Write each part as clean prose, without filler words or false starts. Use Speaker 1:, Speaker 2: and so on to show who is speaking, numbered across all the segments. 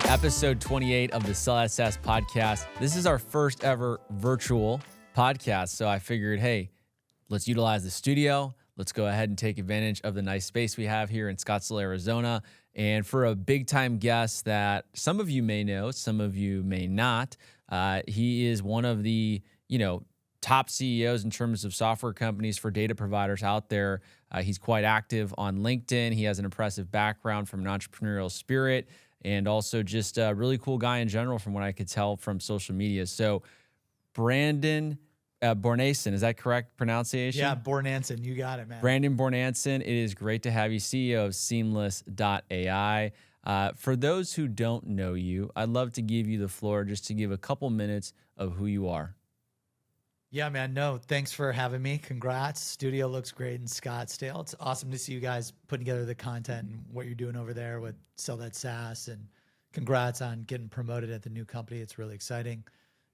Speaker 1: Episode 28 of the Sell That SaaS podcast. This is our first ever virtual podcast. So I figured, hey, let's utilize the studio. Let's go ahead and take advantage of the nice space we have here in Scottsdale, Arizona. And for a big time guest that some of you may know, some of you may not, he is one of the, top CEOs in terms of software companies for data providers out there. He's quite active on LinkedIn. He has an impressive background from an entrepreneurial spirit and also just a really cool guy in general from what I could tell from social media. So Brandon Bornancin, is that correct pronunciation?
Speaker 2: Yeah, Bornancin, you got it, man.
Speaker 1: Brandon Bornancin, it is great to have you, CEO of Seamless.ai. For those who don't know you, I'd love to give you the floor just to give a couple minutes of who you are.
Speaker 2: Yeah, man. No, thanks for having me. Congrats. Studio looks great in Scottsdale. It's awesome to see you guys putting together the content and what you're doing over there with Sell That SaaS. And congrats on getting promoted at the new company. It's really exciting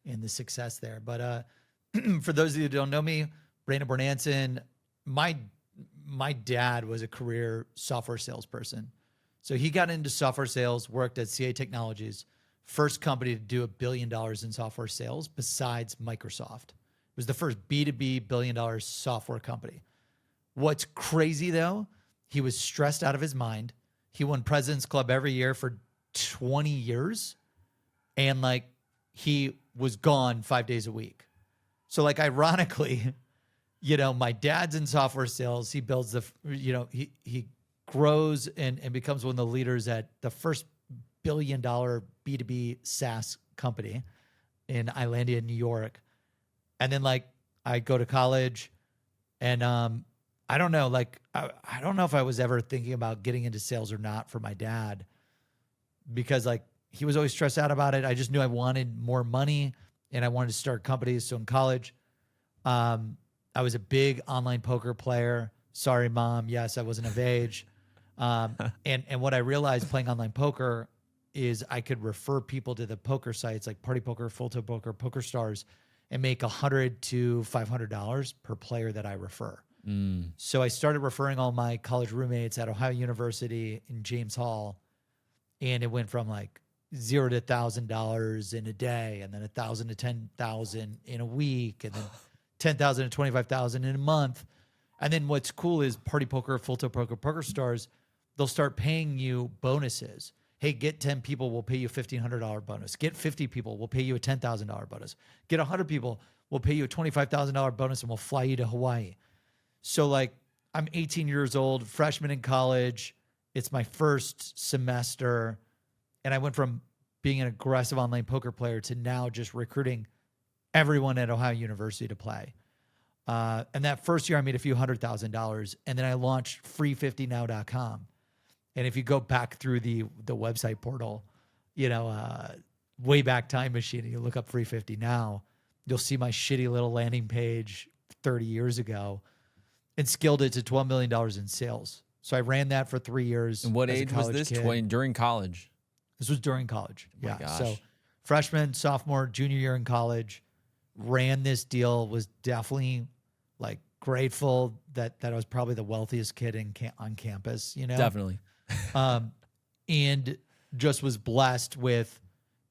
Speaker 2: and the success there. But for those of you who don't know me, Brandon Bornancin, my dad was a career software salesperson. So he got into software sales, worked at CA Technologies, first company to do $1 billion in software sales besides Microsoft. It was the first B2B $1 billion software company. What's crazy though, he was stressed out of his mind. He won President's Club every year for 20 years. And he was gone 5 days a week. So ironically, my dad's in software sales. He builds he grows and becomes one of the leaders at the first $1 billion B2B SaaS company in Islandia, New York. And then I go to college and I don't know, I don't know if I was ever thinking about getting into sales or not for my dad because he was always stressed out about it. I just knew I wanted more money and I wanted to start companies. So in college, I was a big online poker player. Sorry, Mom. Yes, I wasn't of age. And what I realized playing online poker is I could refer people to the poker sites like Party Poker, Full Tilt Poker, Poker Stars, and make $100 to $500 per player that I refer. So I started referring all my college roommates at Ohio University in James Hall. And it went from $0 to $1,000 in a day, and then $1,000 to $10,000 in a week, and then $10,000 to $25,000 in a month. And then what's cool is Party Poker, Full Tilt Poker, Poker Stars, they'll start paying you bonuses. Hey, get 10 people, we'll pay you a $1,500 bonus. Get 50 people, we'll pay you a $10,000 bonus. Get 100 people, we'll pay you a $25,000 bonus and we'll fly you to Hawaii. So I'm 18 years old, freshman in college. It's my first semester. And I went from being an aggressive online poker player to now just recruiting everyone at Ohio University to play. And that first year I made a few $100,000 and then I launched free50now.com. And if you go back through the website portal, way back time machine, and you look up Free 50 Now, you'll see my shitty little landing page 30 years ago and scaled it to $12 million in sales. So I ran that for 3 years.
Speaker 1: And what age was this? During college?
Speaker 2: This was during college.
Speaker 1: Oh my gosh.
Speaker 2: So freshman, sophomore, junior year in college, ran this deal, was definitely grateful that I was probably the wealthiest kid on campus,
Speaker 1: Definitely.
Speaker 2: And just was blessed with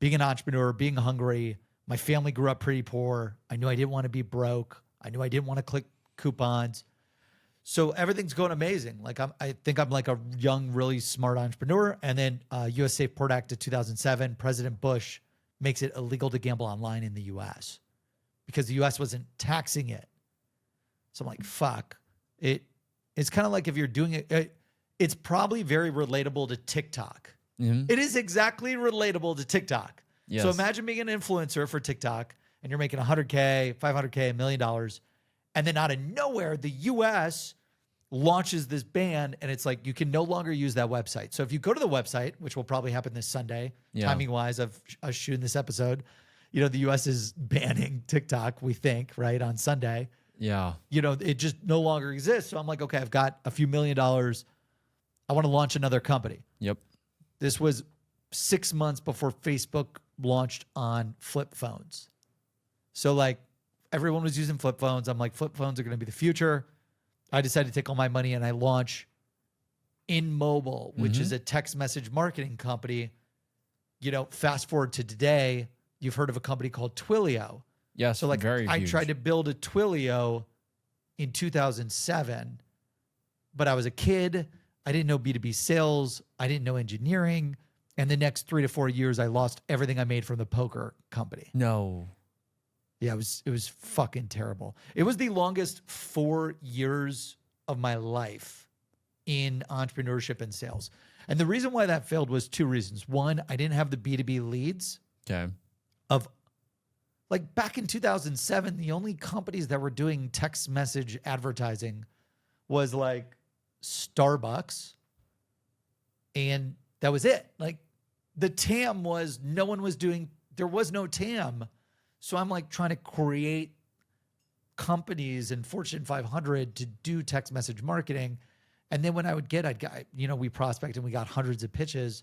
Speaker 2: being an entrepreneur, being hungry. My family grew up pretty poor. I knew I didn't want to be broke. I knew I didn't want to click coupons. So everything's going amazing. I think I'm a young, really smart entrepreneur. And then U.S. Safe Port Act of 2007, President Bush makes it illegal to gamble online in the U.S. because the U.S. wasn't taxing it. So I'm like, fuck. It's kind of like if you're doing it, it's probably very relatable to TikTok. Mm-hmm. It is exactly relatable to TikTok. Yes. So imagine being an influencer for TikTok and you're making $100K, $500K, $1 million. And then out of nowhere, the US launches this ban and it's you can no longer use that website. So if you go to the website, which will probably happen this Sunday, timing wise of us shooting this episode, the US is banning TikTok, we think, right, on Sunday.
Speaker 1: Yeah.
Speaker 2: It just no longer exists. So I'm like, okay, I've got a few $1 million. I want to launch another company.
Speaker 1: Yep.
Speaker 2: This was 6 months before Facebook launched on flip phones. So everyone was using flip phones. I'm like, flip phones are going to be the future. I decided to take all my money and I launch InMobile, which is a text message marketing company fast forward to today, you've heard of a company called Twilio.
Speaker 1: Yes,
Speaker 2: So like
Speaker 1: very
Speaker 2: I
Speaker 1: huge.
Speaker 2: tried to build a Twilio in 2007, but I was a kid. I didn't know B2B sales. I didn't know engineering. And the next 3 to 4 years, I lost everything I made from the poker company.
Speaker 1: No.
Speaker 2: Yeah, it was fucking terrible. It was the longest 4 years of my life in entrepreneurship and sales. And the reason why that failed was 2 reasons. One, I didn't have the B2B leads.
Speaker 1: Okay.
Speaker 2: Of like back in 2007, the only companies that were doing text message advertising was like Starbucks, and that was it. Like the TAM was, no one was doing, there was no TAM. So I'm like trying to create companies in Fortune 500 to do text message marketing. And then when I would get, we prospected and we got hundreds of pitches.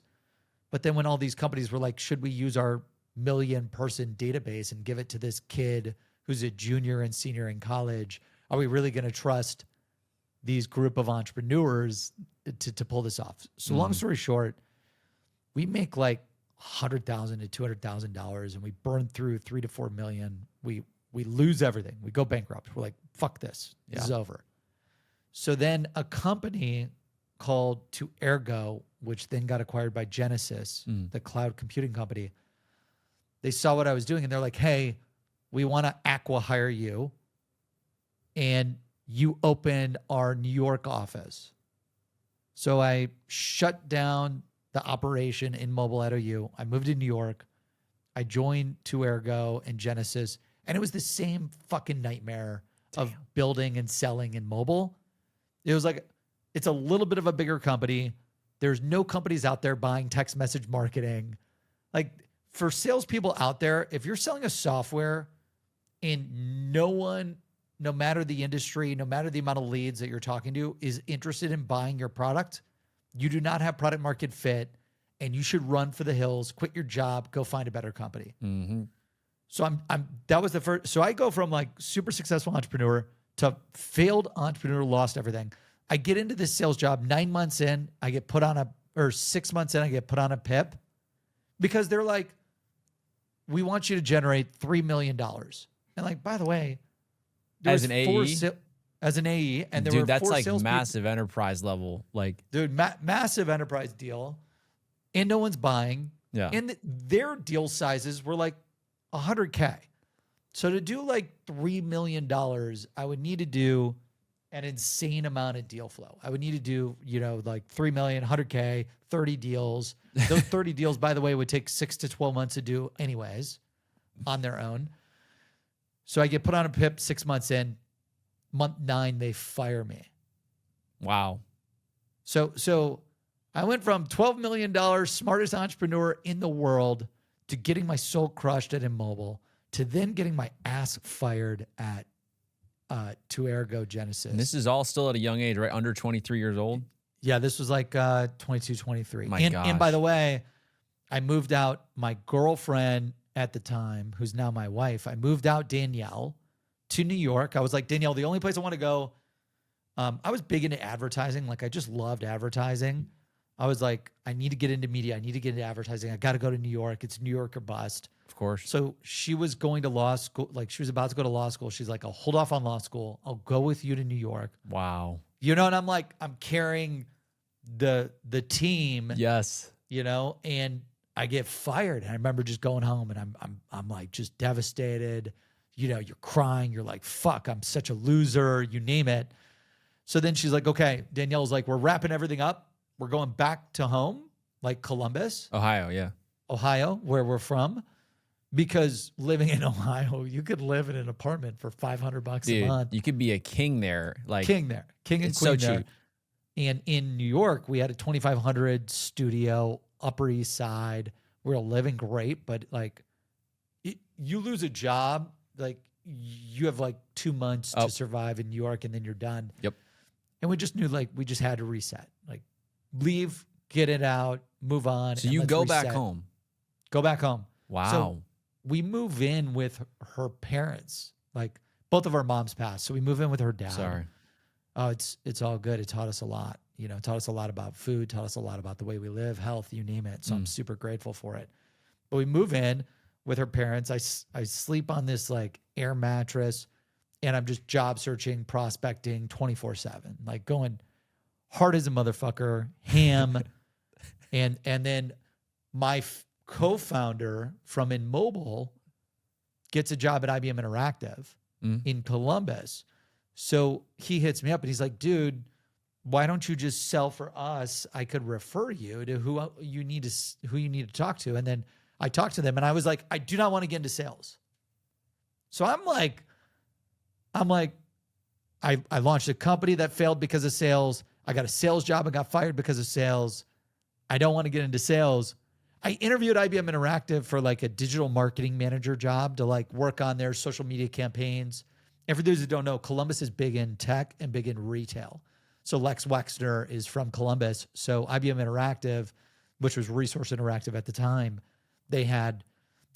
Speaker 2: But then when all these companies were like, should we use our million-person database and give it to this kid who's a junior and senior in college? Are we really going to trust these group of entrepreneurs to pull this off? So long story short, we make like $100,000 to $200,000 and we burn through 3 to 4 million. We lose everything. We go bankrupt. We're like, fuck this. This is over. So then a company called Ergo, which then got acquired by Genesis, the cloud computing company, they saw what I was doing and they're like, hey, we want to acqui-hire you and you open our New York office. So I shut down the operation in InMobile OU. I moved to New York. I joined Ergo and Genesis, and it was the same fucking nightmare of building and selling in mobile. It was like, it's a little bit of a bigger company. There's no companies out there buying text message marketing. Like for salespeople out there, if you're selling a software and no one, no matter the industry, no matter the amount of leads that you're talking to, is interested in buying your product, you do not have product market fit, and you should run for the hills, quit your job, go find a better company. So that was the first. So I go from like super successful entrepreneur to failed entrepreneur, lost everything. I get into this sales job 9 months in, I get put on or 6 months in, I get put on a PIP because they're like, we want you to generate $3 million. And like, by the way,
Speaker 1: as an AE,
Speaker 2: as an AE, and there
Speaker 1: dude,
Speaker 2: were
Speaker 1: that's
Speaker 2: 4
Speaker 1: like
Speaker 2: sales
Speaker 1: massive enterprise level. Like,
Speaker 2: dude, massive enterprise deal, and no one's buying.
Speaker 1: yeah.
Speaker 2: And their deal sizes were like $100K. So to do like $3 million, I would need to do an insane amount of deal flow. I would need to do, like 3 million, 100K, 30 deals. Those 30 deals, by the way, would take 6 to 12 months to do anyways on their own. So I get put on a PIP 6 months in. Month 9, they fire me.
Speaker 1: Wow.
Speaker 2: So I went from $12 million, smartest entrepreneur in the world, to getting my soul crushed at InMobile, to then getting my ass fired at Ergo Genesis.
Speaker 1: And this is all still at a young age, right? Under 23 years old?
Speaker 2: Yeah, this was like 22, 23.
Speaker 1: My
Speaker 2: and
Speaker 1: gosh.
Speaker 2: by the way, I moved out my girlfriend at the time, who's now my wife. I moved out Danielle to New York. I was like, Danielle, the only place I want to go. I was big into advertising. Like I just loved advertising. I was like, I need to get into media. I need to get into advertising. I got to go to New York. It's New York or bust.
Speaker 1: Of course.
Speaker 2: So she was going to law school. Like she was about to go to law school. She's like, I'll hold off on law school. I'll go with you to New York.
Speaker 1: Wow.
Speaker 2: And I'm like, I'm carrying the team.
Speaker 1: Yes.
Speaker 2: And I get fired. And I remember just going home and I'm like just devastated. You're crying. You're like, fuck, I'm such a loser. You name it. So then she's like, okay, Danielle's like, we're wrapping everything up. We're going back to home, like Columbus,
Speaker 1: Ohio. Yeah.
Speaker 2: Ohio, where we're from. Because living in Ohio, you could live in an apartment for $500
Speaker 1: Dude,
Speaker 2: a month.
Speaker 1: you could be a king there. Like
Speaker 2: King and
Speaker 1: it's
Speaker 2: queen
Speaker 1: so
Speaker 2: there.
Speaker 1: cheap.
Speaker 2: And in New York, we had a 2,500 studio, Upper East Side. We were living great, but like you lose a job, like you have like 2 months to survive in New York and then you're done.
Speaker 1: Yep.
Speaker 2: And we just knew like we just had to reset, like leave, get it out, move on.
Speaker 1: So
Speaker 2: and
Speaker 1: you
Speaker 2: let's
Speaker 1: go
Speaker 2: reset.
Speaker 1: back home.
Speaker 2: Go back home.
Speaker 1: Wow.
Speaker 2: So we move in with her parents. Like both of our moms passed. So we move in with her dad.
Speaker 1: Sorry.
Speaker 2: Oh, it's all good. It taught us a lot. Taught us a lot about food, taught us a lot about the way we live, health, you name it. So I'm super grateful for it. we move in with her parents. I sleep on this like air mattress, and I'm just job searching, prospecting 24/7, like going hard as a motherfucker, ham. and then my co-founder from InMobile gets a job at IBM Interactive in Columbus. So he hits me up and he's like, dude, why don't you just sell for us? I could refer you to who you need to talk to. And then I talked to them and I was like, I do not want to get into sales. So I launched a company that failed because of sales. I got a sales job and got fired because of sales. I don't want to get into sales. I interviewed IBM Interactive for like a digital marketing manager job to like work on their social media campaigns. And for those who don't know, Columbus is big in tech and big in retail. So Lex Wexner is from Columbus. So IBM Interactive, which was Resource Interactive at the time, they had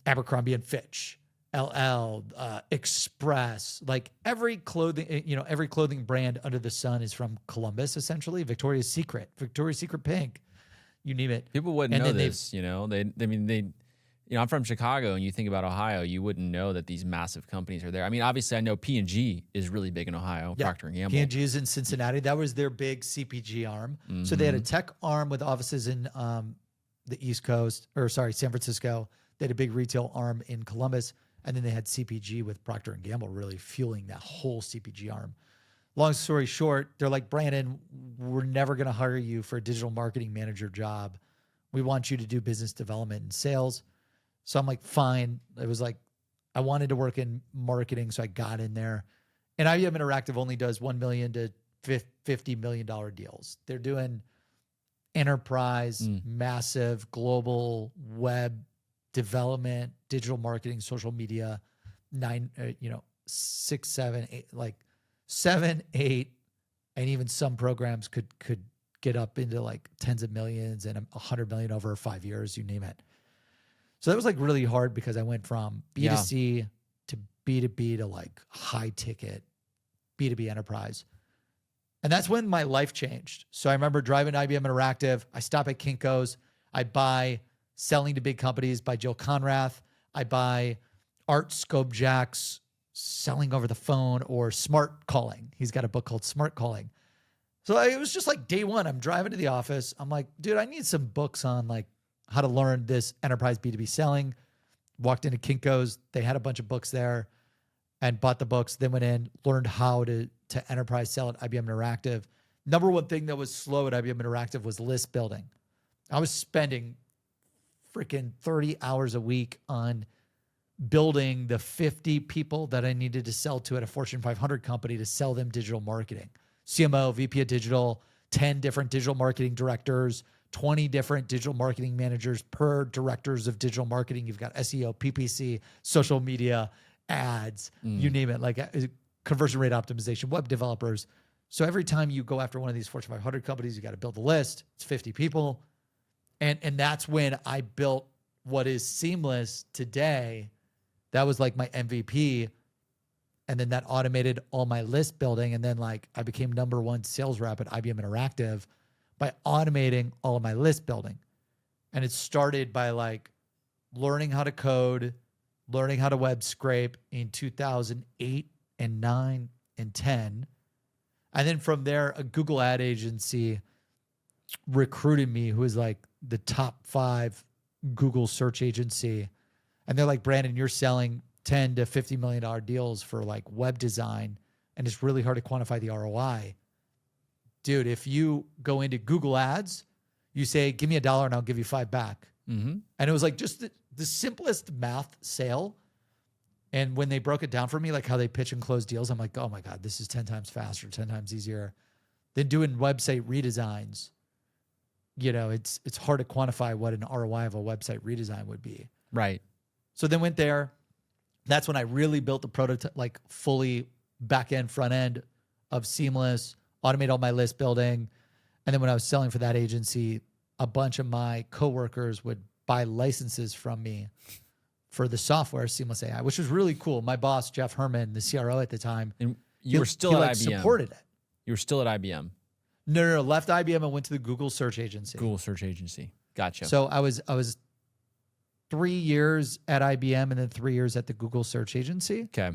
Speaker 2: Abercrombie and Fitch, LL, Express, like every clothing brand under the sun is from Columbus, essentially. Victoria's Secret Pink, you name it.
Speaker 1: People wouldn't know this, I'm from Chicago, and you think about Ohio, you wouldn't know that these massive companies are there. I mean, obviously, I know P&G is really big in Ohio,
Speaker 2: yeah.
Speaker 1: Procter & Gamble.
Speaker 2: P&G is in Cincinnati. That was their big CPG arm. So they had a tech arm with offices in the East Coast, San Francisco. They had a big retail arm in Columbus, and then they had CPG with Procter & Gamble really fueling that whole CPG arm. Long story short, they're like, Brandon, we're never going to hire you for a digital marketing manager job. We want you to do business development and sales. So I'm like, fine. It was like, I wanted to work in marketing, so I got in there. And IBM Interactive only does $1 million to $50 million deals. They're doing enterprise, massive, global web development, digital marketing, social media, 6, 7, 8, like 7, 8, and even some programs could get up into like tens of millions and 100 million over 5 years, you name it. So that was like really hard because I went from B2C to B2B to like high ticket B2B enterprise. And that's when my life changed. So I remember driving to IBM Interactive. I stop at Kinko's. I buy Selling to Big Companies by Jill Conrath. I buy Art Skobjak's Selling Over the Phone or Smart Calling. He's got a book called Smart Calling. So it was just like day one. I'm driving to the office. I'm like, dude, I need some books on like how to learn this enterprise B2B selling. Walked into Kinko's. They had a bunch of books there and bought the books. Then went in, learned how to enterprise sell at IBM Interactive. Number one thing that was slow at IBM Interactive was list building. I was spending freaking 30 hours a week on building the 50 people that I needed to sell to at a Fortune 500 company to sell them digital marketing. CMO, VP of digital, 10 different digital marketing directors, 20 different digital marketing managers per directors of digital marketing. You've got SEO, PPC, social media, ads, you name it, like conversion rate optimization, web developers. So every time you go after one of these Fortune 500 companies, you got to build a list. It's 50 people. And that's when I built what is Seamless today. That was like my MVP. And then that automated all my list building. And then like I became number one sales rep at IBM Interactive by automating all of my list building. And it started by like learning how to code, learning how to web scrape in 2008 and 9 and 10. And then from there, a Google ad agency recruited me, who was like the top 5 Google search agency. And they're like, Brandon, you're selling $10 to $50 million deals for like web design, and it's really hard to quantify the ROI. Dude, if you go into Google ads, you say, give me $1 and I'll give you 5 back. And it was like just the simplest math sale. And when they broke it down for me, like how they pitch and close deals, I'm like, oh my God, this is 10 times faster, 10 times easier than doing website redesigns. It's hard to quantify what an ROI of a website redesign would be.
Speaker 1: Right.
Speaker 2: So then went there. That's when I really built the prototype, like fully back end, front end of Seamless, automate all my list building. And then when I was selling for that agency, a bunch of my coworkers would buy licenses from me for the software Seamless.ai, which was really cool. My boss, Jeff Herman, the CRO at the time,
Speaker 1: and you were still at IBM.
Speaker 2: Supported it.
Speaker 1: You were still at IBM.
Speaker 2: No. Left IBM and went to the Google search agency.
Speaker 1: Google search agency. Gotcha.
Speaker 2: So I was 3 years at IBM and then 3 years at the Google search agency.
Speaker 1: Okay.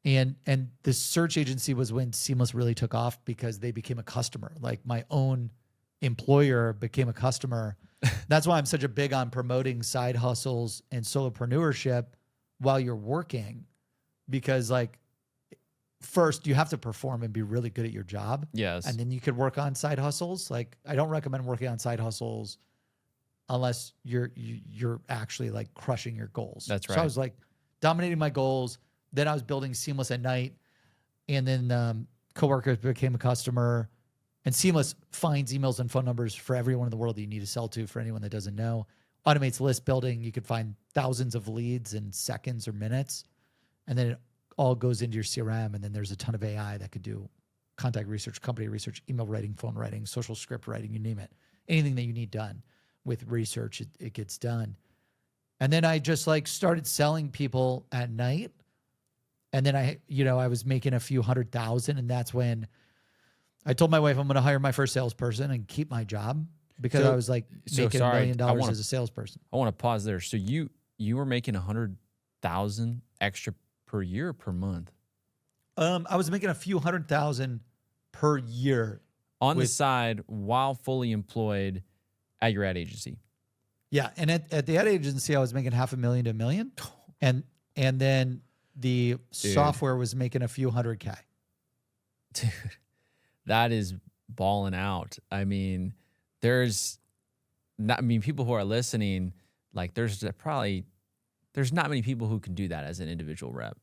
Speaker 2: And the search agency was when Seamless really took off because they became a customer. Like my own employer became a customer. That's why I'm such a big on promoting side hustles and solopreneurship while you're working, because like first you have to perform and be really good at your job.
Speaker 1: Yes.
Speaker 2: And then you could work on side hustles. Like I don't recommend working on side hustles unless you're actually like crushing your goals.
Speaker 1: That's right.
Speaker 2: So I was like dominating my goals. Then I was building Seamless at night, and then coworkers became a customer. And Seamless finds emails and phone numbers for everyone in the world that you need to sell to. For anyone that doesn't know, automates list building. You could find thousands of leads in seconds or minutes, and then it all goes into your CRM. And then there's a ton of AI that could do contact research, company research, email writing, phone writing, social script writing, you name it. Anything that you need done with research, it gets done. And then I just like started selling people at night. And then I was making a few $100,000, and that's when I told my wife I'm going to hire my first salesperson and keep my job, because I was like making $1 million as a salesperson.
Speaker 1: I want to pause there. So you were making 100,000 extra per year or per month?
Speaker 2: I was making a few $100,000 per year
Speaker 1: on the side while fully employed at your ad agency.
Speaker 2: Yeah, and at the ad agency, I was making $500,000 to $1 million, and then the software was making a few $100K.
Speaker 1: Dude, that is balling out. I mean, people who are listening, like there's not many people who can do that as an individual rep,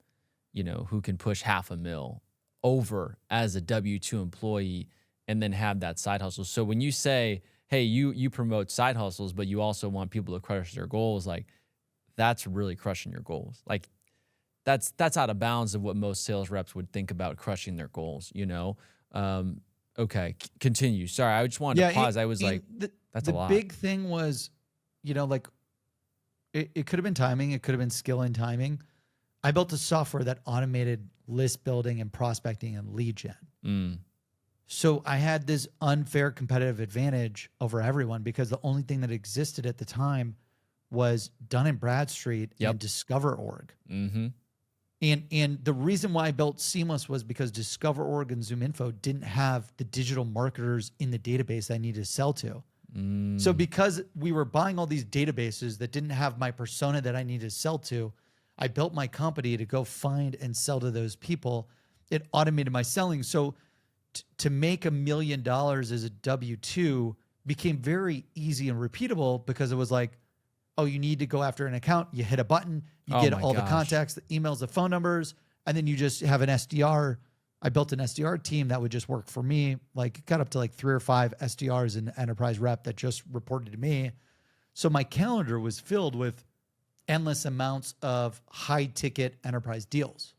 Speaker 1: who can push $500,000 over as a W-2 employee and then have that side hustle. So when you say, hey, you promote side hustles, but you also want people to crush their goals, like that's really crushing your goals. Like that's out of bounds of what most sales reps would think about crushing their goals, Okay, continue. Sorry, I just wanted to pause. That's a lot.
Speaker 2: The big thing was, like it could have been timing. It could have been skill and timing. I built a software that automated list building and prospecting and lead gen. So I had this unfair competitive advantage over everyone because the only thing that existed at the time was Dun & Bradstreet and Discover.org.
Speaker 1: Mm-hmm.
Speaker 2: And the reason why I built Seamless was because Discover.org and ZoomInfo didn't have the digital marketers in the database I needed to sell to. So because we were buying all these databases that didn't have my persona that I needed to sell to, I built my company to go find and sell to those people. It automated my selling. So to make $1 million as a W-2 became very easy and repeatable because it was like, oh, you need to go after an account. You hit a button, you get all the contacts, the emails, the phone numbers, and then you just have an SDR. I built an SDR team that would just work for me. Like it got up to like 3 or 5 SDRs in enterprise rep that just reported to me. So my calendar was filled with endless amounts of high ticket enterprise deals.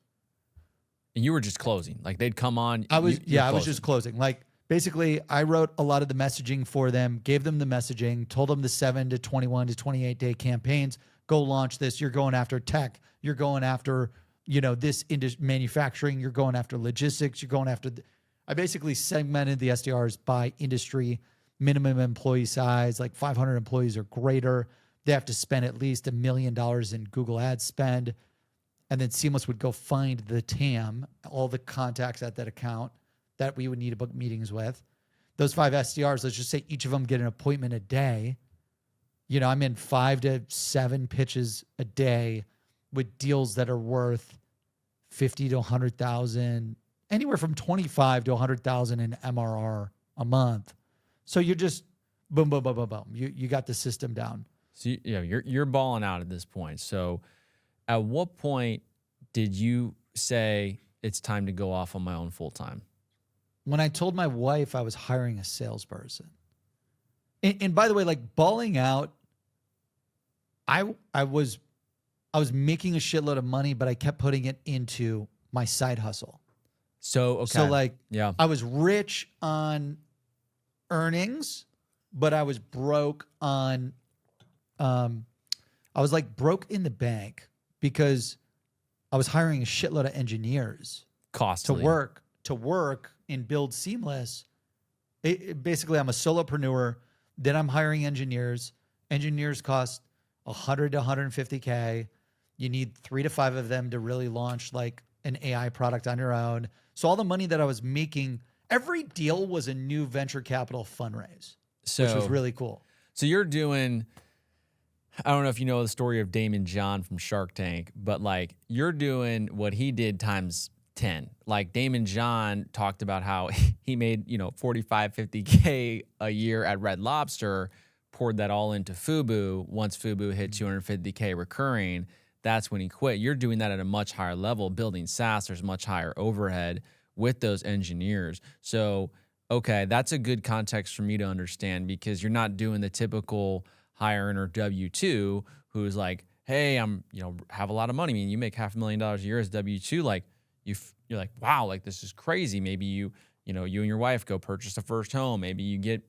Speaker 1: And you were just closing. Like they'd come on.
Speaker 2: I was just closing. Like basically I wrote a lot of the messaging for them, gave them the messaging, told them the 7 to 21 to 28 day campaigns, go launch this. You're going after tech. You're going after, this manufacturing. You're going after logistics. You're going after, I basically segmented the SDRs by industry, minimum employee size, like 500 employees or greater. They have to spend at least $1 million in Google Ads spend. And then Seamless would go find the TAM, all the contacts at that account that we would need to book meetings with. Those 5 SDRs, let's just say each of them get an appointment a day. I'm in 5 to 7 pitches a day with deals that are worth 50 to 100,000, anywhere from 25 to 100,000 in MRR a month. So you're just boom, boom, boom, boom, boom. You got the system down.
Speaker 1: So you're balling out at this point. So at what point did you say it's time to go off on my own full time?
Speaker 2: When I told my wife I was hiring a salesperson. And by the way, like balling out, I was making a shitload of money, but I kept putting it into my side hustle.
Speaker 1: So, okay.
Speaker 2: So like, I was rich on earnings, but I was broke on, I was like broke in the bank because I was hiring a shitload of engineers
Speaker 1: costly
Speaker 2: to work and build Seamless. Basically, I'm a solopreneur. Then I'm hiring engineers. Engineers cost 100 to 150K. You need 3 to 5 of them to really launch like an AI product on your own. So all the money that I was making, every deal was a new venture capital fundraise, which was really cool.
Speaker 1: So you're doing, I don't know if you know the story of Damon John from Shark Tank, but like you're doing what he did times 10. Like Damon John talked about how he made, 45, 50K a year at Red Lobster, poured that all into Fubu. Once Fubu hit 250K recurring, that's when he quit. You're doing that at a much higher level. Building SaaS, there's much higher overhead with those engineers. So, okay, that's a good context for me to understand, because you're not doing the typical high earner W-2 who's like, hey, I'm, have a lot of money. I mean, you make $500,000 a year as W-2. Like you're like, wow, like this is crazy. Maybe you and your wife go purchase a first home. Maybe you get,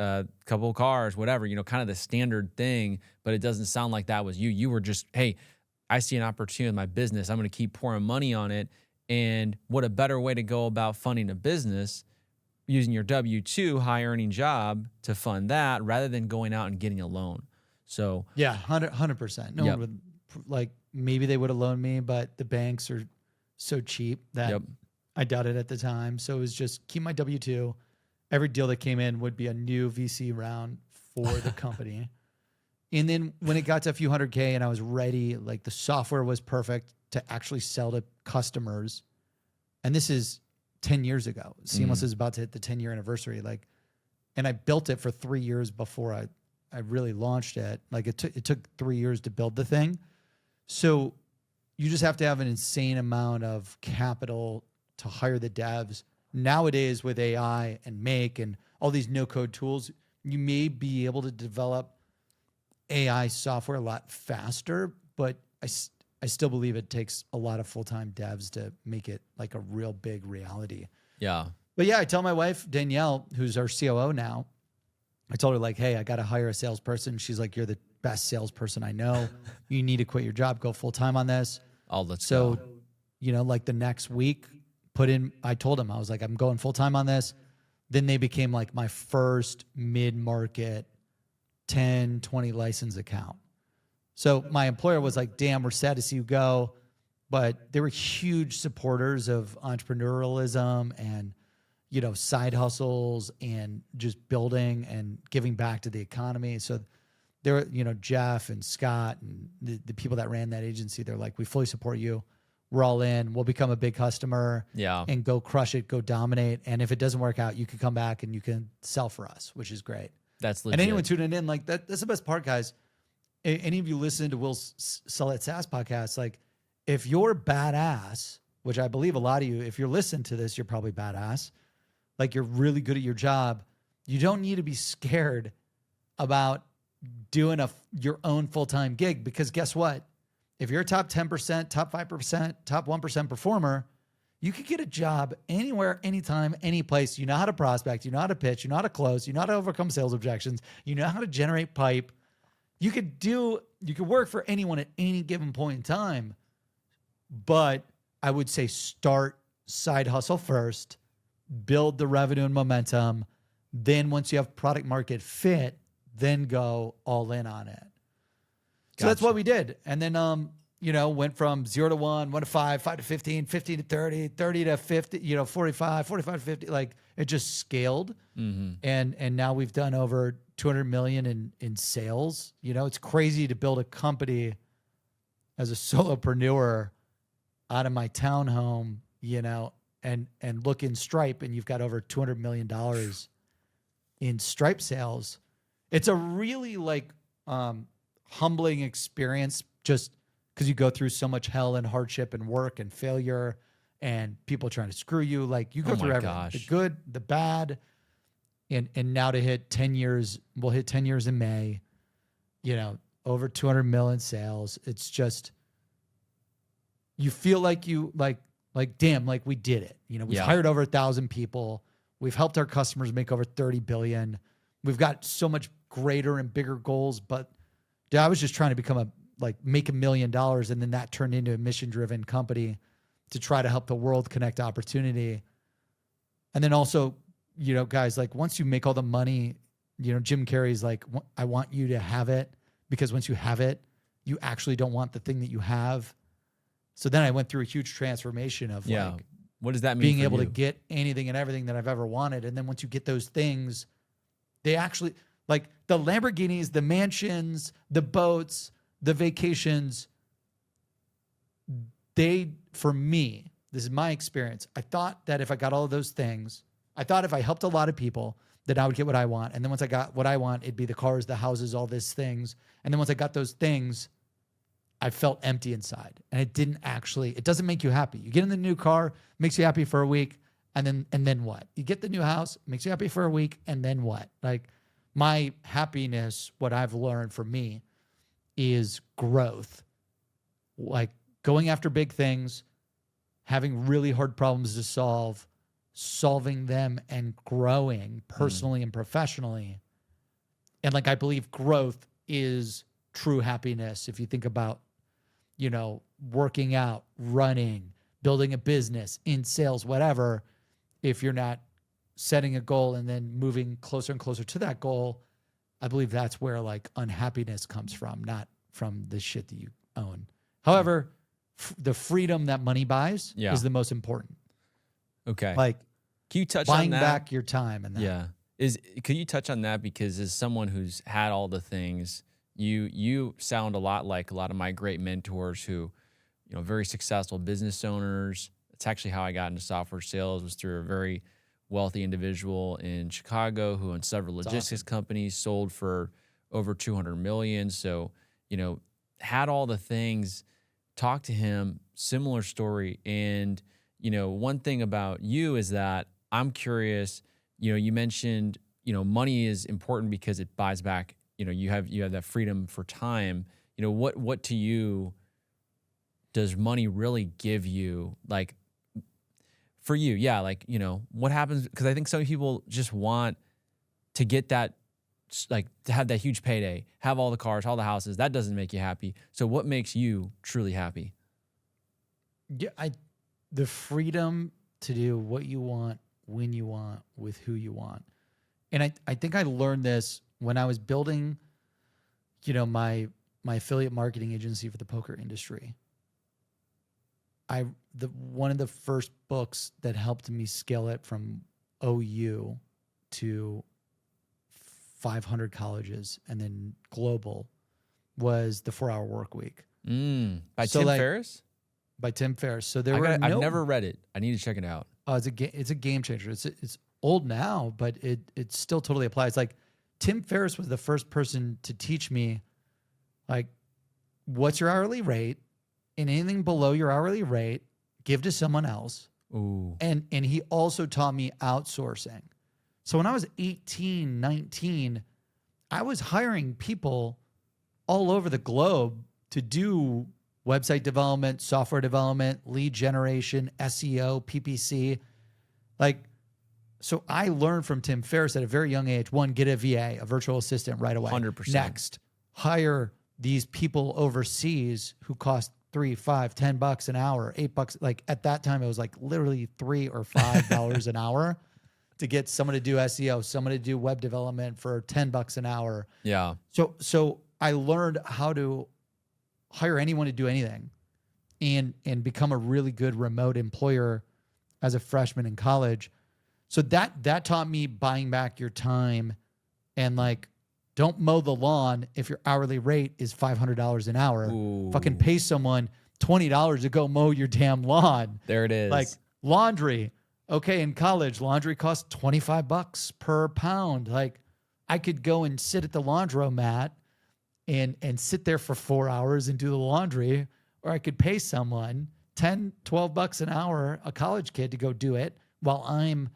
Speaker 1: a couple of cars, whatever, kind of the standard thing, but it doesn't sound like that was you. You were just, hey, I see an opportunity in my business. I'm going to keep pouring money on it. And what a better way to go about funding a business, using your W-2 high earning job to fund that rather than going out and getting a loan. So
Speaker 2: yeah, 100%. No one would, like, maybe they would have loaned me, but the banks are so cheap that I doubted at the time. So it was just keep my W-2. Every deal that came in would be a new VC round for the company. And then when it got to a few 100K and I was ready, like the software was perfect to actually sell to customers. And this is 10 years ago. Seamless is about to hit the 10-year anniversary. Like, and I built it for 3 years before I really launched it. Like it took 3 years to build the thing. So you just have to have an insane amount of capital to hire the devs. Nowadays with AI and Make and all these no-code tools, you may be able to develop AI software a lot faster, but I still believe it takes a lot of full-time devs to make it like a real big reality.
Speaker 1: Yeah.
Speaker 2: But yeah, I tell my wife, Danielle, who's our COO now, I told her like, hey, I got to hire a salesperson. She's like, you're the best salesperson I know. You need to quit your job, go full-time on this.
Speaker 1: Oh, let's go.
Speaker 2: Like the next week, I told him, I was like, I'm going full-time on this. Then they became like my first mid-market 10, 20 license account. So my employer was like, damn, we're sad to see you go. But they were huge supporters of entrepreneurialism and, side hustles and just building and giving back to the economy. So there were, Jeff and Scott and the people that ran that agency, they're like, we fully support you. We're all in. We'll become a big customer and go crush it, go dominate. And if it doesn't work out, you can come back and you can sell for us, which is great.
Speaker 1: That's legit.
Speaker 2: And anyone tuning in, like that's the best part, guys. Any of you listening to Will's Sell That SaaS podcast, like if you're badass, which I believe a lot of you, if you're listening to this, you're probably badass. Like you're really good at your job. You don't need to be scared about doing your own full-time gig, because guess what? If you're a top 10%, top 5%, top 1% performer, you could get a job anywhere, anytime, any place. You know how to prospect, you know how to pitch, you know how to close, you know how to overcome sales objections, you know how to generate pipe. You could work for anyone at any given point in time. But I would say start side hustle first, build the revenue and momentum. Then once you have product market fit, then go all in on it. So that's what we did. And then, went from 0 to 1, 1 to 5, 5 to 15, 15 to 30, 30 to 50, 45, 45 to 50. Like it just scaled. Mm-hmm. And now we've done over 200 million in sales. It's crazy to build a company as a solopreneur out of my townhome, and look in Stripe and you've got over $200 million in Stripe sales. It's a really humbling experience, just because you go through so much hell and hardship and work and failure and people trying to screw you. Like you go through everything, the good, the bad, and now to hit 10 years, we'll hit 10 years in May, over 200 million sales. It's just, you feel like damn, like we did it. We've hired over 1,000 people. We've helped our customers make over 30 billion. We've got so much greater and bigger goals, but I was just trying to make $1 million. And then that turned into a mission-driven company to try to help the world connect opportunity. And then also, guys, like once you make all the money, Jim Carrey's like, I want you to have it because once you have it, you actually don't want the thing that you have. So then I went through a huge transformation of like,
Speaker 1: what does that mean?
Speaker 2: Being
Speaker 1: for
Speaker 2: able
Speaker 1: you?
Speaker 2: to get anything and everything that I've ever wanted. And then once you get those things, they actually, like the Lamborghinis, the mansions, the boats, the vacations, for me, this is my experience. I thought that if I got all of those things, I thought if I helped a lot of people, that I would get what I want. And then once I got what I want, it'd be the cars, the houses, all these things. And then once I got those things, I felt empty inside, and it doesn't make you happy. You get in the new car, makes you happy for a week. And then what? You get the new house, makes you happy for a week. And then what? Like my happiness, what I've learned for me is growth, like going after big things, having really hard problems to solve, solving them and growing personally and professionally. And like, I believe growth is true happiness. If you think about, working out, running, building a business, in sales, whatever, if you're not setting a goal and then moving closer and closer to that goal, I believe that's where like unhappiness comes from, not from the shit that you own. However, the freedom that money buys is the most important.
Speaker 1: Okay.
Speaker 2: Like,
Speaker 1: can you touch
Speaker 2: buying
Speaker 1: on that?
Speaker 2: back your time and that.
Speaker 1: Yeah. Could you touch on that? Because as someone who's had all the things, you sound a lot like a lot of my great mentors who, very successful business owners. It's actually how I got into software sales, was through a very wealthy individual in Chicago who owned several logistics companies, sold for over 200 million. So, had all the things. Talk to him, similar story. And, one thing about you is that I'm curious, you mentioned, money is important because it buys back, you have that freedom for time. What to you does money really give you? Like for you, yeah, like, what happens? Because I think some people just want to get that, like to have that huge payday, have all the cars, all the houses. That doesn't make you happy. So what makes you truly happy?
Speaker 2: Yeah, the freedom to do what you want, when you want, with who you want. And I think I learned this when I was building, my affiliate marketing agency for the poker industry. One of the first books that helped me scale it from OU to 500 colleges and then global was The 4 Hour Work Week.
Speaker 1: By Tim Ferriss?
Speaker 2: By Tim Ferriss. So
Speaker 1: I've never read it. I need to check it out.
Speaker 2: It's a game changer. It's old now, but it still totally applies. Like Tim Ferriss was the first person to teach me, like, what's your hourly rate, and anything below your hourly rate, give to someone else.
Speaker 1: Ooh.
Speaker 2: And he also taught me outsourcing. So when I was 18, 19, I was hiring people all over the globe to do website development, software development, lead generation, SEO, PPC. Like, so I learned from Tim Ferriss at a very young age, one, get a VA, a virtual assistant right away.
Speaker 1: 100%.
Speaker 2: Next, hire these people overseas who cost $3, $5, $10 an hour, $8. Like at that time, it was like literally $3 or $5 an hour to get someone to do SEO, someone to do web development for $10 an hour.
Speaker 1: Yeah.
Speaker 2: So I learned how to hire anyone to do anything and become a really good remote employer as a freshman in college. So that taught me buying back your time, and like, don't mow the lawn if your hourly rate is $500 an hour.
Speaker 1: Ooh.
Speaker 2: Fucking pay someone $20 to go mow your damn lawn.
Speaker 1: There it is.
Speaker 2: Like laundry. Okay, in college, laundry costs $25 per pound. Like I could go and sit at the laundromat and sit there for 4 hours and do the laundry, or I could pay someone $10, $12 an hour, a college kid, to go do it while I'm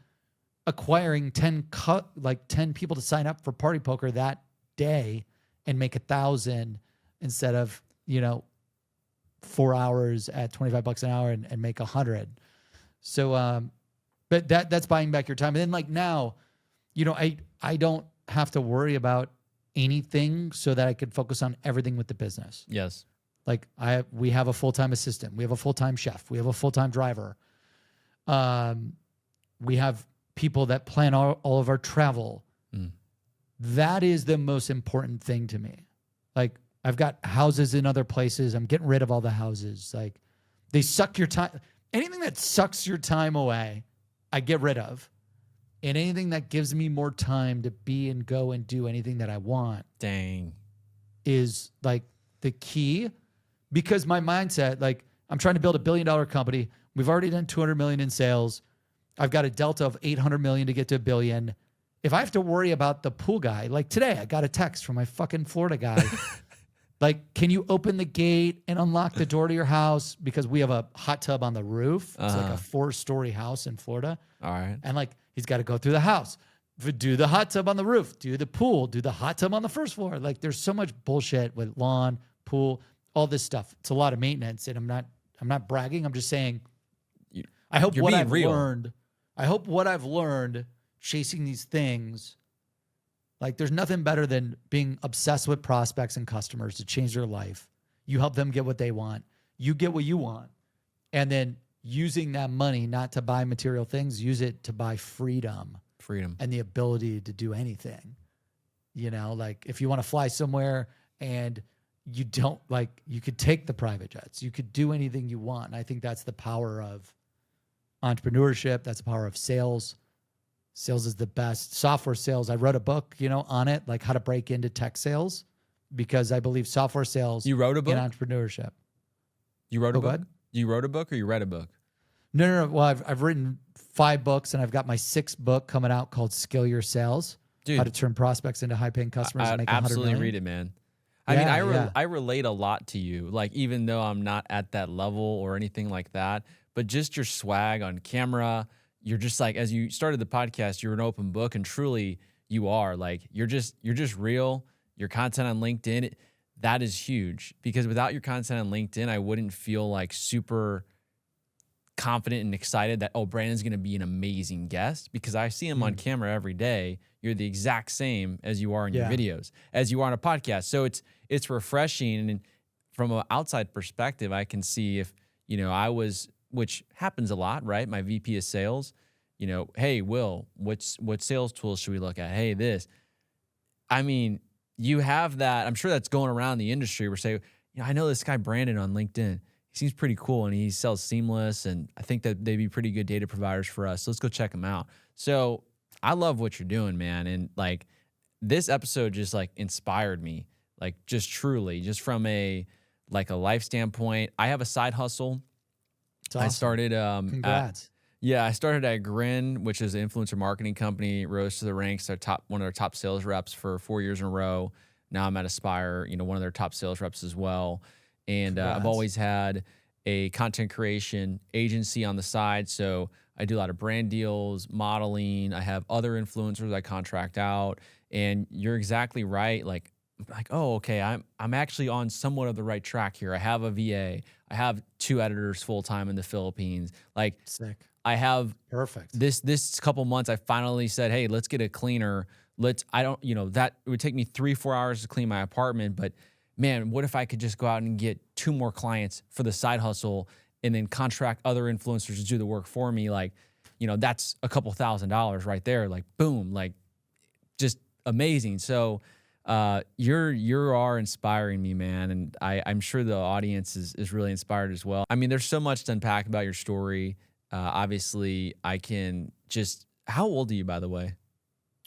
Speaker 2: acquiring 10 people to sign up for party poker that day and make 1,000 instead of, 4 hours at $25 an hour and make 100. So, but that's buying back your time. And then like now, I don't have to worry about anything so that I could focus on everything with the business.
Speaker 1: Yes.
Speaker 2: Like we have a full-time assistant. We have a full-time chef. We have a full-time driver. We have people that plan all of our travel. That is the most important thing to me. Like I've got houses in other places. I'm getting rid of all the houses. Like, they suck your time. Anything that sucks your time away, I get rid of. And anything that gives me more time to be and go and do anything that I want.
Speaker 1: Dang.
Speaker 2: Is like the key, because my mindset, like, I'm trying to build $1 billion company. We've already done 200 million in sales. I've got a delta of 800 million to get to $1 billion. If I have to worry about the pool guy, like today, I got a text from my fucking Florida guy. Like, can you open the gate and unlock the door to your house? Because we have a hot tub on the roof. It's like a 4-story house in Florida.
Speaker 1: All right.
Speaker 2: And like, he's got to go through the house, do the hot tub on the roof, do the pool, do the hot tub on the first floor. Like, there's so much bullshit with lawn, pool, all this stuff. It's a lot of maintenance. And I'm not bragging. I'm just saying, I hope what I've learned chasing these things, like, there's nothing better than being obsessed with prospects and customers to change their life. You help them get what they want. You get what you want. And then using that money not to buy material things, use it to buy freedom. And the ability to do anything. You know, like, if you want to fly somewhere and you don't, like, you could take the private jets. You could do anything you want. And I think that's the power of entrepreneurship. That's the power of sales. Sales is the best. Software sales, I wrote a book, on it, like how to break into tech sales, because I believe software sales.
Speaker 1: You wrote a book?
Speaker 2: In entrepreneurship.
Speaker 1: You wrote a book?
Speaker 2: Ahead.
Speaker 1: You wrote a book or you read a book?
Speaker 2: No. Well, I've written 5 books, and I've got my 6th book coming out called Scale Your Sales.
Speaker 1: Dude,
Speaker 2: how to turn prospects into high-paying customers and make $100 million.
Speaker 1: Absolutely read it, man. I relate a lot to you. Like, even though I'm not at that level or anything like that, but just your swag on camera. You're just like, as you started the podcast, you're an open book, and truly you are. Like, you're just real. Your content on LinkedIn, that is huge, because without your content on LinkedIn, I wouldn't feel like super confident and excited that, oh, Brandon's going to be an amazing guest, because I see him on camera every day. You're the exact same as you are in your videos, as you are on a podcast. So it's refreshing. And from an outside perspective, I can see if, I was, which happens a lot, right? My VP of sales, hey, Will, what sales tools should we look at? Hey, this. I mean, you have that. I'm sure that's going around the industry. We're saying, I know this guy Brandon on LinkedIn. He seems pretty cool, and he sells Seamless, and I think that they'd be pretty good data providers for us. So let's go check him out. So I love what you're doing, man. And like, this episode just like inspired me, like, just truly, just from a life standpoint. I have a side hustle.
Speaker 2: Awesome.
Speaker 1: I started
Speaker 2: Congrats.
Speaker 1: I started at Grin, which is an influencer marketing company. Rose to the ranks, one of their top sales reps for 4 years in a row. Now I'm at Aspire, one of their top sales reps as well. And I've always had a content creation agency on the side, so I do a lot of brand deals, modeling. I have other influencers I contract out, and you're exactly right. Like, oh, okay, I'm actually on somewhat of the right track here. I have a VA. I have 2 editors full-time in the Philippines. Like,
Speaker 2: sick.
Speaker 1: I have
Speaker 2: perfect.
Speaker 1: This couple months, I finally said, hey, let's get a cleaner. That it would take me 3-4 hours to clean my apartment, but man, what if I could just go out and get 2 more clients for the side hustle and then contract other influencers to do the work for me? Like, that's a couple $1,000s right there. Like, boom, like, just amazing. So you are inspiring me, man. And I'm sure the audience is really inspired as well. I mean, there's so much to unpack about your story. Obviously, I can just, how old are you, by the way?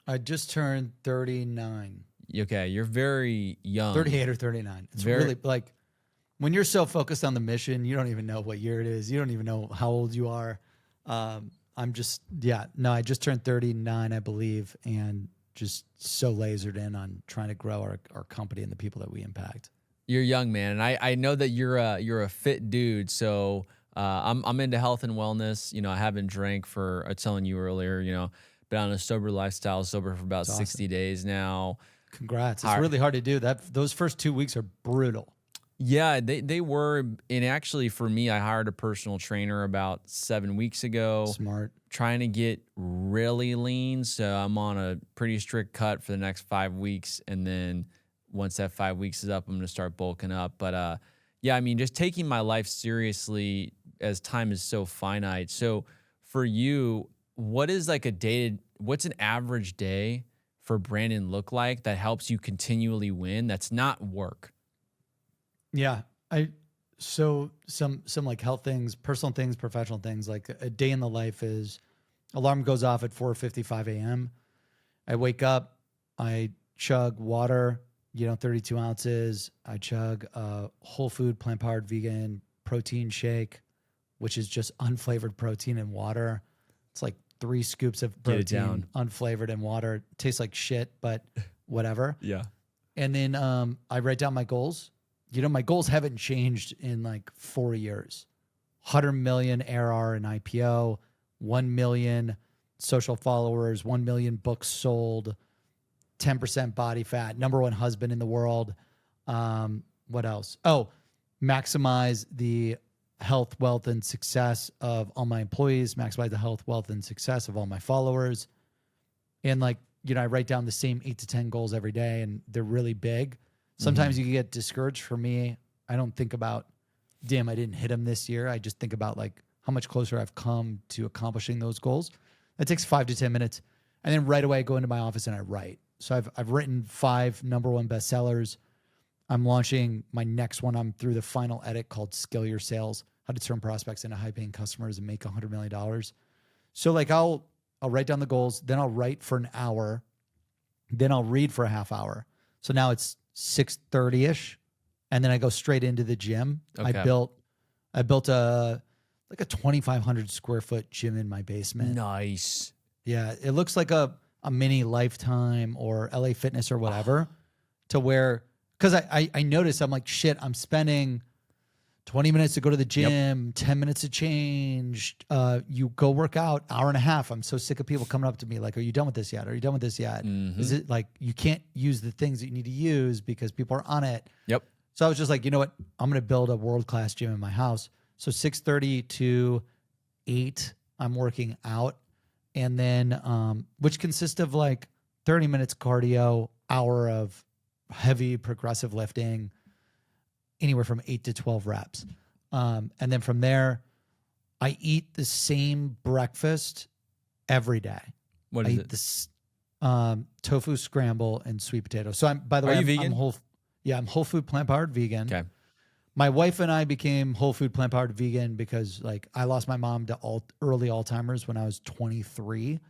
Speaker 2: I just turned 39.
Speaker 1: Okay, you're very young.
Speaker 2: 38 or 39. It's really, like, when you're so focused on the mission, you don't even know what year it is. You don't even know how old you are. I just turned 39, I believe, and just so lasered in on trying to grow our company and the people that we impact. You're
Speaker 1: young, man, and I know that you're a fit dude. So I'm into health and wellness. I haven't drank for, I was telling you earlier, been on a sober lifestyle, sober for about 60 days now.
Speaker 2: Congrats. It's really hard to do that. Those first 2 weeks are brutal.
Speaker 1: Yeah, they were. And actually, for me, I hired a personal trainer about 7 weeks ago.
Speaker 2: Smart.
Speaker 1: Trying to get really lean. So I'm on a pretty strict cut for the next 5 weeks. And then once that 5 weeks is up, I'm going to start bulking up. But just taking my life seriously, as time is so finite. So for you, what is like what's an average day for Brandon look like that helps you continually win? That's not work.
Speaker 2: Yeah. So some like health things, personal things, professional things, like a day in the life is alarm goes off at 4:55 a.m. I wake up, I chug water, 32 ounces. I chug a whole food, plant-powered vegan protein shake, which is just unflavored protein and water. It's like 3 scoops of
Speaker 1: Get it down.
Speaker 2: protein, unflavored and water. It tastes like shit, but whatever.
Speaker 1: Yeah.
Speaker 2: And then I write down my goals. My goals haven't changed in like 4 years. 100 million ARR in IPO, 1 million social followers, 1 million books sold, 10% body fat, number 1 husband in the world. What else? Oh, maximize the health, wealth, and success of all my employees, maximize the health, wealth, and success of all my followers. And like, I write down the same 8 to 10 goals every day, and they're really big. Sometimes you can get discouraged. For me, I don't think about, damn, I didn't hit them this year. I just think about like how much closer I've come to accomplishing those goals. That takes 5 to 10 minutes. And then right away I go into my office and I write. So I've written 5 number 1 bestsellers. I'm launching my next one. I'm through the final edit called Scale Your Sales, how to turn prospects into high paying customers and make $100 million. So like I'll write down the goals, then I'll write for an hour, then I'll read for a half hour. So now it's 6:30-ish. And then I go straight into the gym.
Speaker 1: Okay.
Speaker 2: I built a 2,500 square foot gym in my basement.
Speaker 1: Nice.
Speaker 2: Yeah. It looks like a mini Lifetime or LA Fitness or whatever, to where, because I noticed, I'm like, shit, I'm spending 20 minutes to go to the gym, 10 minutes to change. You go work out, hour and a half. I'm so sick of people coming up to me like, are you done with this yet? Are you done with this yet? Is it like you can't use the things that you need to use because people are on it?
Speaker 1: Yep.
Speaker 2: So I was just like, you know what? I'm going to build a world-class gym in my house. So 6:30 to 8, I'm working out. And then, which consists of like 30 minutes cardio, hour of heavy progressive lifting, anywhere from 8 to 12 reps. And then from there, I eat the same breakfast every day.
Speaker 1: What
Speaker 2: I
Speaker 1: is
Speaker 2: eat
Speaker 1: it?
Speaker 2: this tofu scramble and sweet potato. So by the way,
Speaker 1: Are you
Speaker 2: I'm
Speaker 1: vegan?
Speaker 2: I'm whole food plant-powered vegan.
Speaker 1: Okay.
Speaker 2: My wife and I became whole food plant-powered vegan because like I lost my mom to early Alzheimer's when I was 23.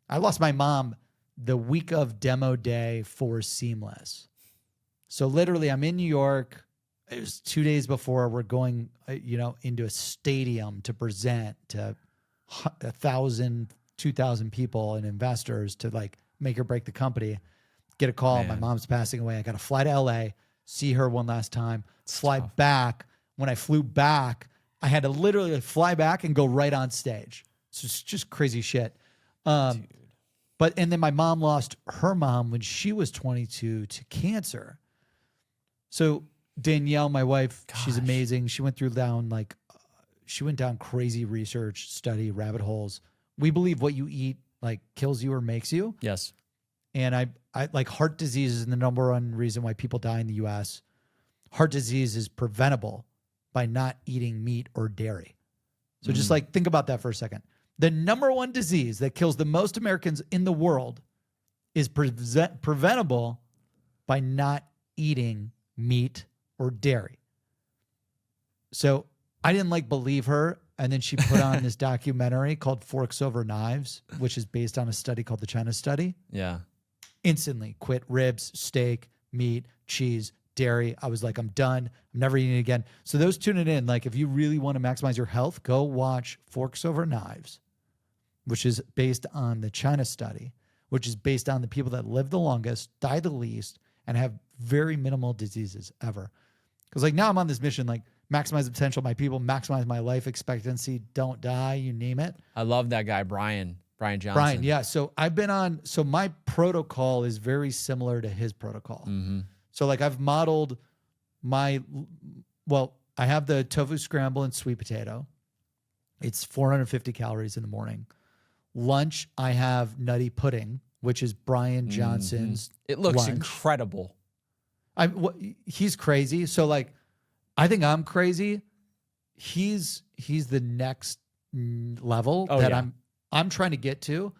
Speaker 2: I lost my mom the week of demo day for Seamless. So literally I'm in New York. It was 2 days before we're going, into a stadium to present to 1,000, 2,000 people and investors to like make or break the company. Get a call.
Speaker 1: Man.
Speaker 2: My mom's passing away. I got to fly to LA, see her one last time, fly back. When I flew back, I had to literally fly back and go right on stage. So it's just crazy shit. And then my mom lost her mom when she was 22 to cancer. So Danielle, my wife, she's amazing. She went down crazy research, study, rabbit holes. We believe what you eat like kills you or makes you.
Speaker 1: Yes.
Speaker 2: And I like heart disease is the number 1 reason why people die in the US. Heart disease is preventable by not eating meat or dairy. So just like think about that for a second. The number 1 disease that kills the most Americans in the world is preventable by not eating meat or dairy. So I didn't believe her. And then she put on this documentary called Forks Over Knives, which is based on a study called the China Study.
Speaker 1: Yeah.
Speaker 2: Instantly quit ribs, steak, meat, cheese, dairy. I was like, I'm done. I'm never eating it again. So those tuning in, like if you really want to maximize your health, go watch Forks Over Knives, which is based on the China Study, which is based on the people that live the longest, die the least, and have very minimal diseases ever. Because like now I'm on this mission, like maximize the potential of my people, maximize my life expectancy, don't die, you name it.
Speaker 1: I love that guy, Brian Johnson.
Speaker 2: Brian, yeah. So so my protocol is very similar to his protocol.
Speaker 1: Mm-hmm.
Speaker 2: So like I've modeled I have the tofu scramble and sweet potato. It's 450 calories in the morning. Lunch, I have nutty pudding, which is Brian Johnson's
Speaker 1: It looks
Speaker 2: lunch.
Speaker 1: incredible.
Speaker 2: He's crazy. So like, I think I'm crazy. He's the next level I'm trying to get to.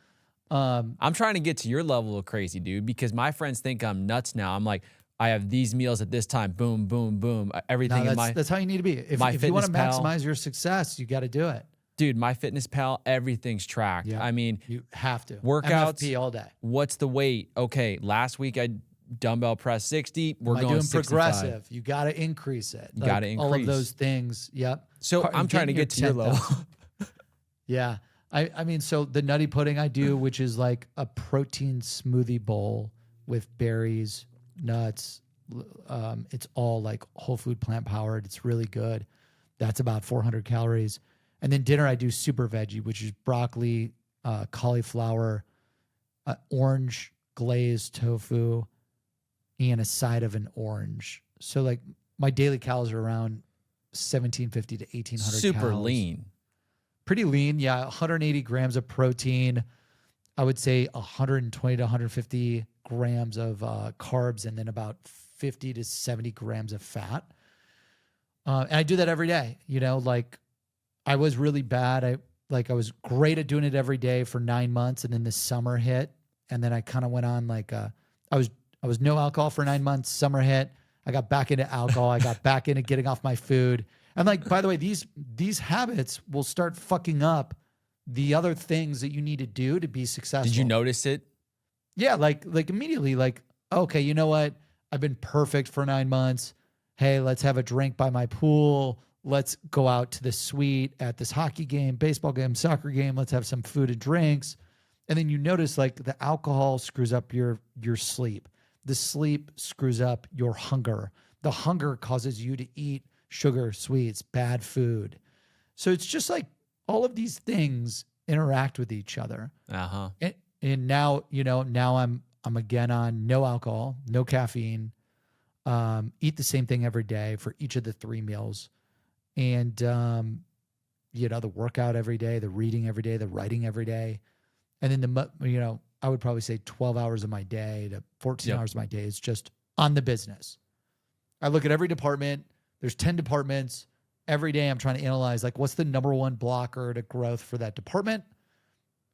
Speaker 1: I'm trying to get to your level of crazy, dude, because my friends think I'm nuts now. I'm like, I have these meals at this time. Boom, boom, boom. Everything
Speaker 2: No,
Speaker 1: in my
Speaker 2: that's how you need to be. If you want to maximize your success, you got to do it.
Speaker 1: dude, my Fitness Pal, everything's tracked.
Speaker 2: Yeah.
Speaker 1: I mean,
Speaker 2: You have to.
Speaker 1: workouts
Speaker 2: MFP all day.
Speaker 1: What's the weight? Okay, last week I dumbbell press 60. We're
Speaker 2: Am I
Speaker 1: going
Speaker 2: doing
Speaker 1: 65.
Speaker 2: progressive? You got to increase it.
Speaker 1: You got to increase
Speaker 2: all of those things. Yep.
Speaker 1: So I'm trying to get to your level.
Speaker 2: Yeah. I mean, so the nutty pudding I do, which is like a protein smoothie bowl with berries, nuts. It's all like whole food plant powered. It's really good. That's about 400 calories. And then dinner, I do super veggie, which is broccoli, cauliflower, orange glazed tofu, and a side of an orange. So like my daily calories are around 1,750 to 1,800
Speaker 1: Super
Speaker 2: calories.
Speaker 1: lean.
Speaker 2: Pretty lean, yeah. 180 grams of protein. I would say 120 to 150 grams of carbs, and then about 50 to 70 grams of fat. And I do that every day. You know, like I was really bad. I was great at doing it every day for 9 months, and then the summer hit, and then I kind of went on like I was no alcohol for 9 months. Summer hit. I got back into alcohol. I got back into getting off my food. And like, by the way, these habits will start fucking up the other things that you need to do to be successful.
Speaker 1: Did you notice it?
Speaker 2: Yeah, like immediately, like, okay, you know what? I've been perfect for 9 months. Hey, let's have a drink by my pool. Let's go out to the suite at this hockey game, baseball game, soccer game. Let's have some food and drinks. And then you notice like the alcohol screws up your sleep. The sleep screws up your hunger. The hunger causes you to eat sugar, sweets, bad food. So it's just like all of these things interact with each other.
Speaker 1: Uh-huh.
Speaker 2: And now, now I'm again on no alcohol, no caffeine, eat the same thing every day for each of the 3 meals. And, the workout every day, the reading every day, the writing every day. And then I would probably say 12 hours of my day to 14 hours of my day is just on the business. I look at every department. There's 10 departments. Every day I'm trying to analyze, like, what's the number one blocker to growth for that department?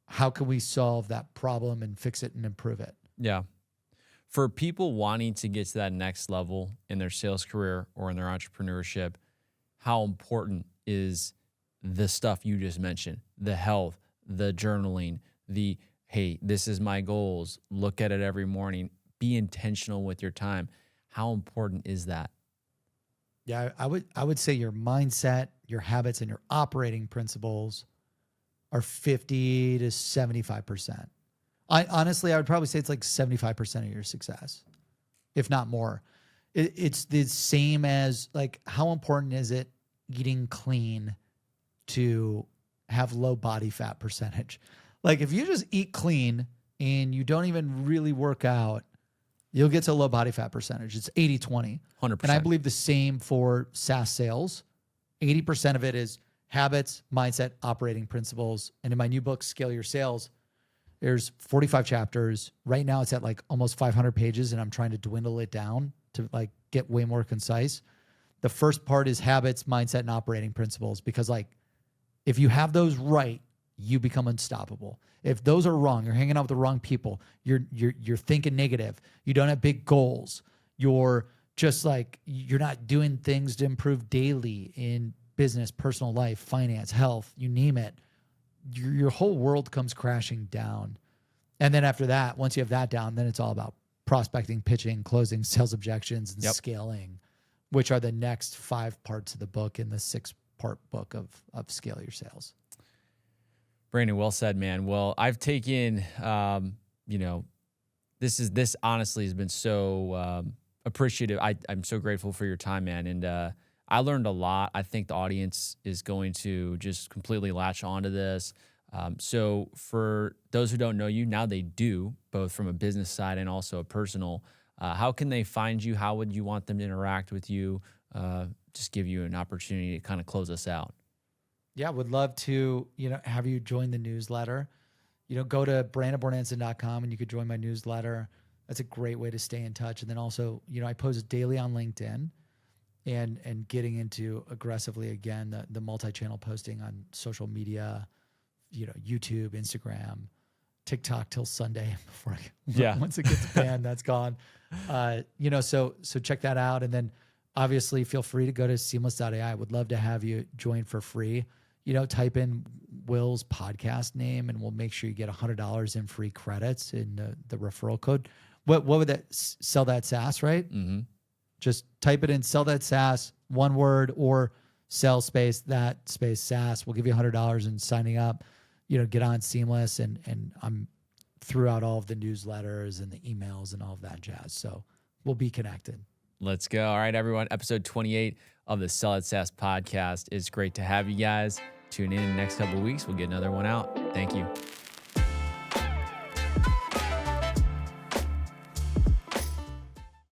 Speaker 2: How can we solve that problem and fix it and improve it?
Speaker 1: Yeah. For people wanting to get to that next level in their sales career or in their entrepreneurship, how important is the stuff you just mentioned? The health, the journaling, the, hey, this is my goals. Look at it every morning. Be intentional with your time. How important is that?
Speaker 2: Yeah, I would say your mindset, your habits, and your operating principles are 50 to 75%. I would probably say it's like 75% of your success, if not more. It's the same as like, how important is it eating clean to have low body fat percentage? Like if you just eat clean and you don't even really work out, you'll get to low body fat percentage. It's 80-20.
Speaker 1: 100%.
Speaker 2: And I believe the same for SaaS sales. 80% of it is habits, mindset, operating principles. And in my new book, Scale Your Sales, there's 45 chapters. Right now it's at like almost 500 pages, and I'm trying to dwindle it down to like get way more concise. The first part is habits, mindset, and operating principles, because like if you have those right, you become unstoppable. If those are wrong, you're hanging out with the wrong people, you're thinking negative, you don't have big goals, you're just like, you're not doing things to improve daily in business, personal life, finance, health, you name it, your whole world comes crashing down. And then after that, once you have that down, then it's all about prospecting, pitching, closing, sales objections, and scaling, which are the next 5 parts of the book in the 6-part book of Scale Your Sales.
Speaker 1: Brandon, well said, man. Well, I've taken, this honestly has been so appreciative. I'm so grateful for your time, man. And I learned a lot. I think the audience is going to just completely latch onto this. So for those who don't know you, now they do, both from a business side and also a personal. How can they find you? How would you want them to interact with you? Just give you an opportunity to kind of close us out.
Speaker 2: Yeah, would love to, have you join the newsletter. Go to brandonbornancin.com and you could join my newsletter. That's a great way to stay in touch. And then also, I post daily on LinkedIn and getting into aggressively again the multi-channel posting on social media, YouTube, Instagram, TikTok till Sunday before
Speaker 1: Yeah.
Speaker 2: once it gets banned, that's gone. So check that out. And then obviously feel free to go to Seamless.ai. I would love to have you join for free. Type in Will's podcast name and we'll make sure you get $100 in free credits in the referral code. What would that Sell That SaaS, right?
Speaker 1: Mm-hmm.
Speaker 2: Just type it in, Sell That SaaS, one word, or sell space that space SaaS. We'll give you $100 in signing up. Get on Seamless, and I'm throughout all of the newsletters and the emails and all of that jazz. So we'll be connected.
Speaker 1: Let's go. All right, everyone. Episode 28 of the Sell That SaaS podcast. It's great to have you guys. Tune in the next couple of weeks. We'll get another one out. Thank you.